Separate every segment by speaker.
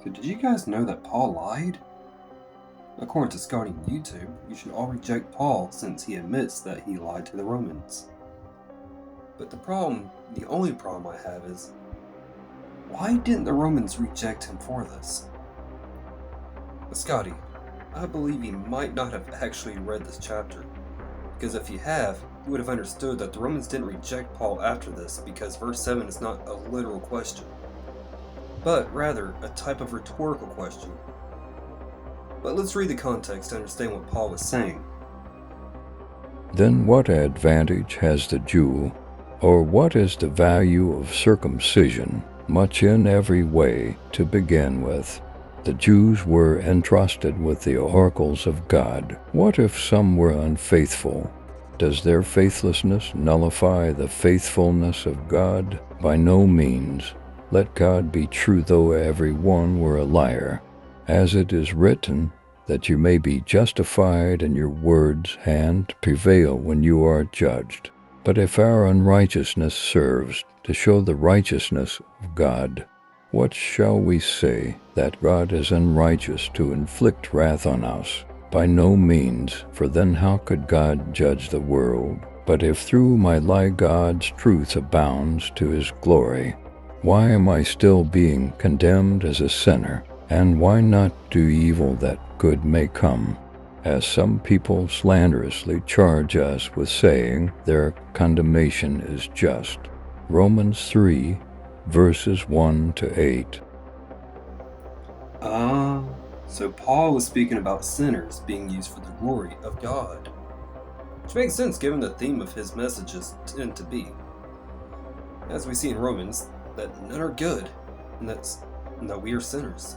Speaker 1: So did you guys know that Paul lied? According to Scotty on YouTube, you should all reject Paul since he admits that he lied to the Romans. But the only problem I have is, why didn't the Romans reject him for this? Scotty, I believe you might not have actually read this chapter, because if you have, you would have understood that the Romans didn't reject Paul after this because verse 7 is not a literal question, but rather a type of rhetorical question. But let's read the context to understand what Paul was saying.
Speaker 2: Then what advantage has the Jew, or what is the value of circumcision? Much in every way, to begin with. The Jews were entrusted with the oracles of God. What if some were unfaithful? Does their faithlessness nullify the faithfulness of God? By no means. Let God be true though every one were a liar. As it is written, that you may be justified in your words and prevail when you are judged. But if our unrighteousness serves to show the righteousness of God, what shall we say, that God is unrighteous to inflict wrath on us? By no means, for then how could God judge the world? But if through my lie God's truth abounds to his glory, why am I still being condemned as a sinner? And why not do evil that good may come? As some people slanderously charge us with saying their condemnation is just. Romans 3, verses 1 to 8.
Speaker 1: So Paul was speaking about sinners being used for the glory of God. Which makes sense given the theme of his messages tend to be, as we see in Romans, that none are good, and that we are sinners.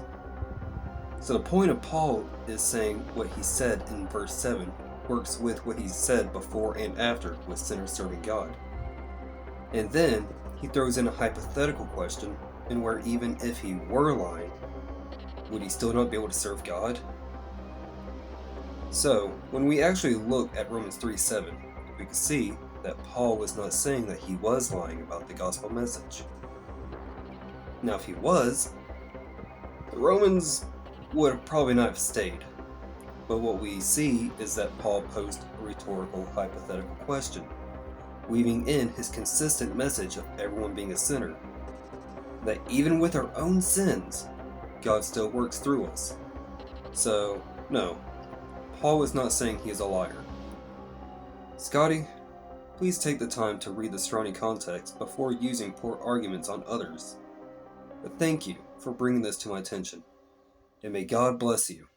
Speaker 1: So the point of Paul is saying what he said in verse 7 works with what he said before and after with sinners serving God. And then he throws in a hypothetical question in where even if he were lying, would he still not be able to serve God? So when we actually look at Romans 3:7, we can see that Paul was not saying that he was lying about the gospel message. Now if he was, the Romans would probably not have stayed. But what we see is that Paul posed a rhetorical hypothetical question, weaving in his consistent message of everyone being a sinner, that even with our own sins, God still works through us. So, no, Paul was not saying he is a liar. Scotty, please take the time to read the surrounding context before using poor arguments on others. But thank you for bringing this to my attention, and may God bless you.